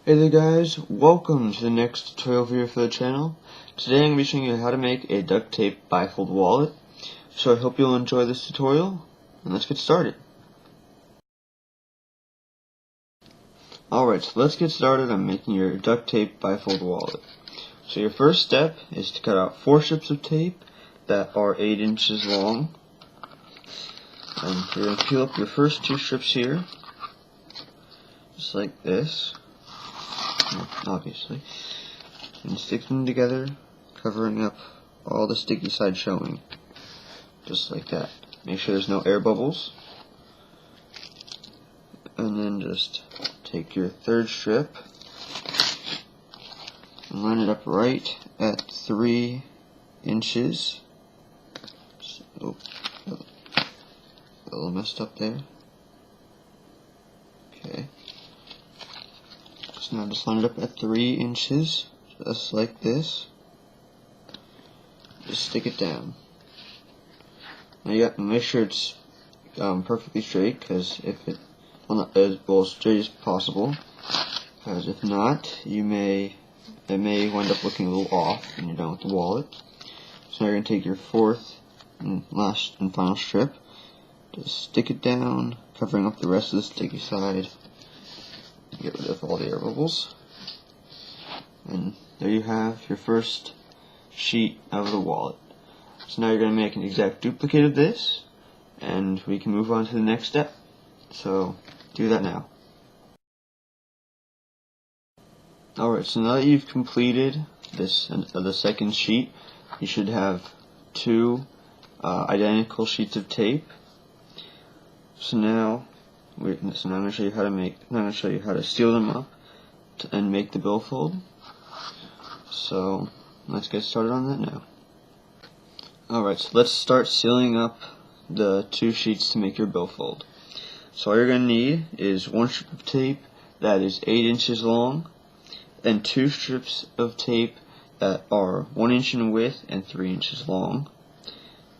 Hey there guys, welcome to the next tutorial video for the channel. Today I'm going to be showing you how to make a duct tape bifold wallet. So I hope you'll enjoy this tutorial, and let's get started. Alright, so let's get started on making your duct tape bifold wallet. So your first step is to cut out 4 strips of tape that are 8 inches long. And you're going to peel up your first 2 strips here, just like this. Obviously, and stick them together, covering up all the sticky side showing, just like that. Make sure there's no air bubbles, and then just take your third strip and line it up right at 3 inches. So, a little messed up there. Okay. So now just line it up at 3 inches, just like this. Just stick it down. Now you got to make sure it's perfectly straight, because if it, well, not as straight as possible, because if not, it may wind up looking a little off when you're done with the wallet. So now you're going to take your fourth and last and final strip, just stick it down, covering up the rest of the sticky side. Get rid of all the air bubbles, and there you have your first sheet of the wallet. So now you're going to make an exact duplicate of this, and we can move on to the next step. So do that now. Alright, so now that you've completed this the second sheet, you should have 2 identical sheets of tape. So now I'm going to show you how to seal them up and make the billfold. So let's get started on that now. Alright, so let's start sealing up the 2 sheets to make your billfold. So all you're going to need is 1 strip of tape that is 8 inches long, and 2 strips of tape that are 1 inch in width and 3 inches long.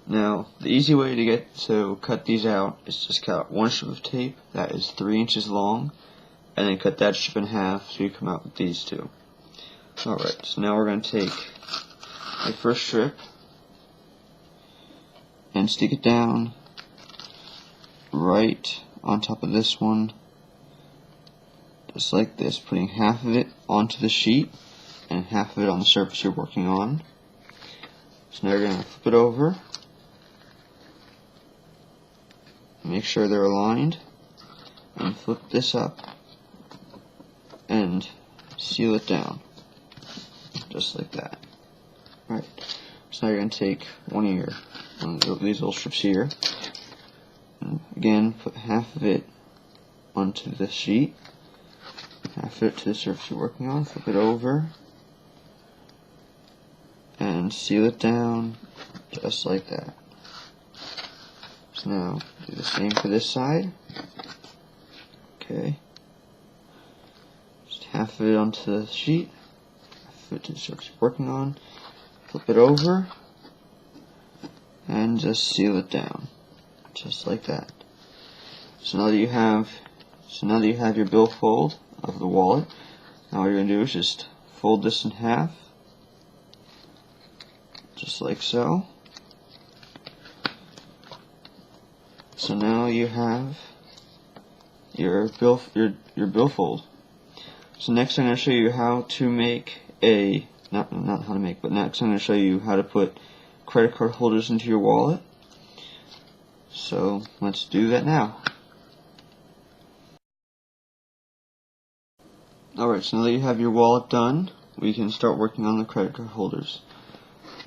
Now, the easy way to cut these out is just cut out 1 strip of tape that is 3 inches long, and then cut that strip in half so you come out with these 2. Alright, so now we're going to take the first strip and stick it down right on top of this one, just like this, putting half of it onto the sheet and half of it on the surface you're working on. So now you're going to flip it over. Make sure they're aligned, and flip this up and seal it down, just like that. Right. So now you're going to take one of these little strips here, and again put half of it onto the sheet, half of it to the surface you're working on, flip it over, and seal it down, just like that. So now do the same for this side. Okay. Just half of it onto the sheet, half of it to the surface you're working on, flip it over, and just seal it down, just like that. So now that you have your billfold of the wallet, now what you're going to do is just fold this in half, just like so. So now you have your billfold. So next I'm going to show you how to make next I'm going to show you how to put credit card holders into your wallet. So let's do that now. Alright, so now that you have your wallet done, we can start working on the credit card holders.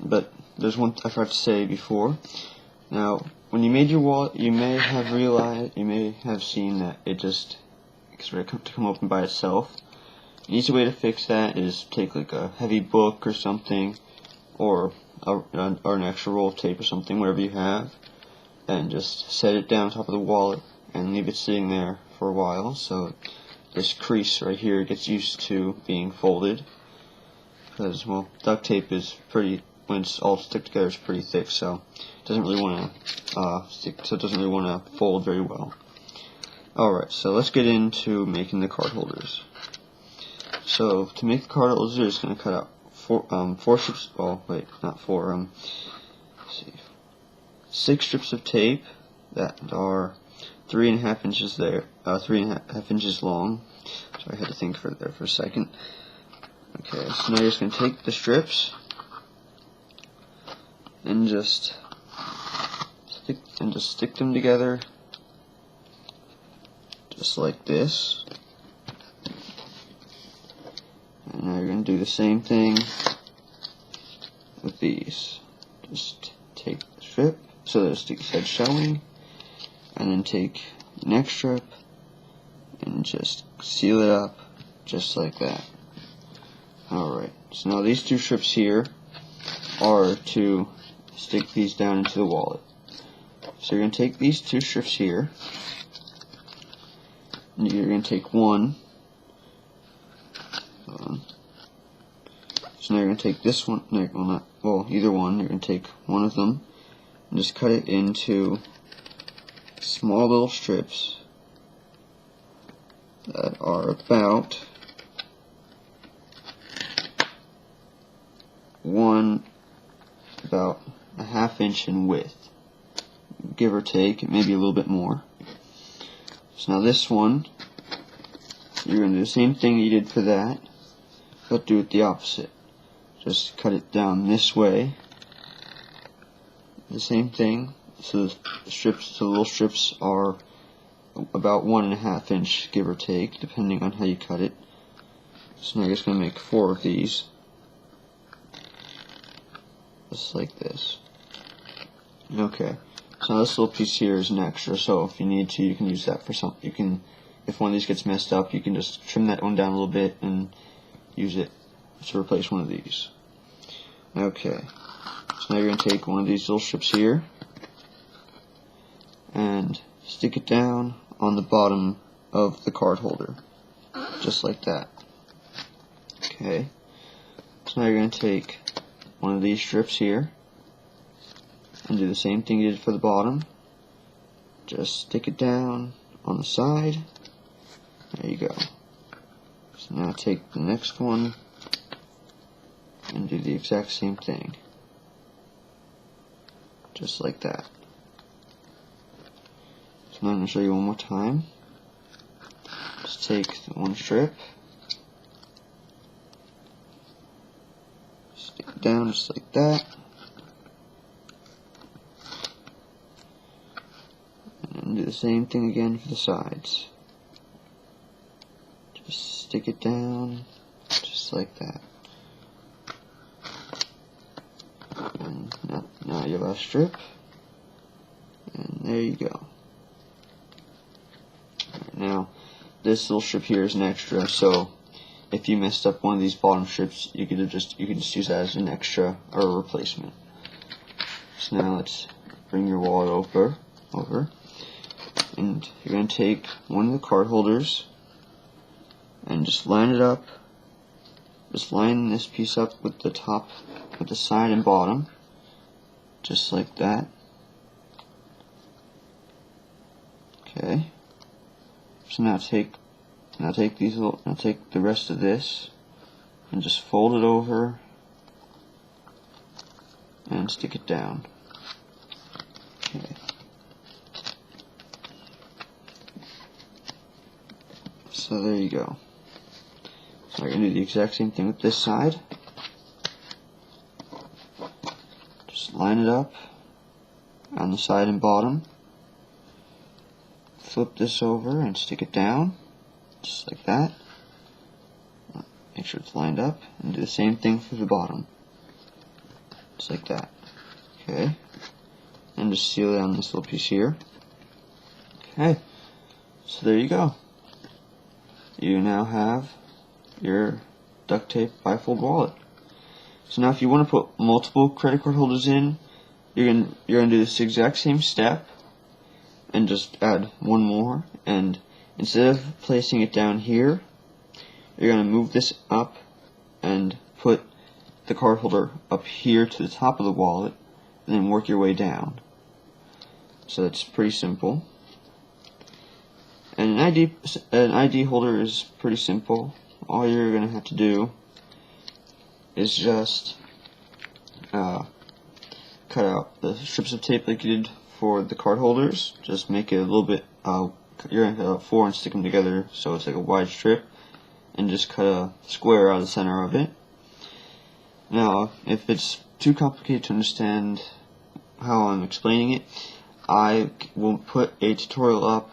But there's one I forgot to say before. Now, when you made your wallet, you may have seen that it just is ready to come open by itself. An easy way to fix that is take like a heavy book or something, or an extra roll of tape or something, whatever you have, and just set it down on top of the wallet and leave it sitting there for a while, so this crease right here gets used to being folded. Because, well, duct tape is pretty, when it's all stick together, it's pretty thick, so it doesn't really want to fold very well. Alright, so let's get into making the card holders. So to make the card holders, you're just going to cut out four strips. Oh wait, not four. Let's see, 6 strips of tape that are 3.5 inches there, 3.5 inches long. So I had to think for a second. Okay, so now you're just going to take the strips and just stick them together, just like this. And now you're going to do the same thing with these. Just take the strip so that it's head showing, and then take the next strip and just seal it up just like that. Alright, so now these 2 strips here are to stick these down into the wallet. So you're going to take these 2 strips here, and you're going to take one. So now you're going to take this one, either one. You're going to take one of them and just cut it into small little strips that are about about a 1/2 inch in width, give or take, maybe a little bit more. So now this one, you're going to do the same thing you did for that, but do it the opposite. Just cut it down this way. The same thing. So the little strips are about 1.5 inch, give or take, depending on how you cut it. So now you're just going to make 4 of these, just like this. Okay. So this little piece here is an extra. So if you need to, you can use that for something. You can, if one of these gets messed up, you can just trim that one down a little bit and use it to replace one of these. Okay, so now you're going to take one of these little strips here and stick it down on the bottom of the card holder, just like that. Okay, so now you're going to take one of these strips here and do the same thing you did for the bottom. Just stick it down on the side. There you go. So now take the next one and do the exact same thing, just like that. So now I'm going to show you one more time. Just take the one strip, stick it down just like that, and do the same thing again for the sides. Just stick it down just like that. And now your last strip, and there you go. Right, now this little strip here is an extra, so if you messed up one of these bottom strips, you can just use that as an extra or a replacement. So now let's bring your wallet over, and you're going to take one of the card holders and just line it up. Just line this piece up with the top, with the side and bottom, just like that. Okay. So now take the rest of this and just fold it over and stick it down. Okay. So there you go. So we're going to do the exact same thing with this side. Just line it up on the side and bottom. Flip this over and stick it down, just like that. Make sure it's lined up, and do the same thing for the bottom, just like that. Okay, and just seal down this little piece here. Okay, so there you go. You now have your duct tape bifold wallet. So now if you want to put multiple credit card holders in, you're gonna do this exact same step and just add one more, and instead of placing it down here, you're gonna move this up and put the card holder up here to the top of the wallet and then work your way down. So that's pretty simple. And an ID holder is pretty simple. all you're going to have to do is just cut out the strips of tape like you did for the card holders. Just make it a little bit, you're going to cut out 4 and stick them together so it's like a wide strip, and just cut a square out of the center of it. Now, if it's too complicated to understand how I'm explaining it, I will put a tutorial up.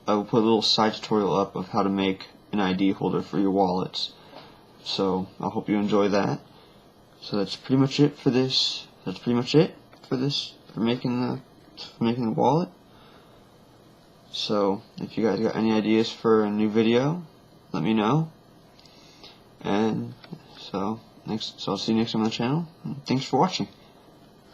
I will put a little side tutorial up of how to make an ID holder for your wallets. So I hope you enjoy that. So that's pretty much it for this. That's pretty much it for this, for making the wallet. So if you guys got any ideas for a new video, let me know. And so I'll see you next time on the channel. Thanks for watching.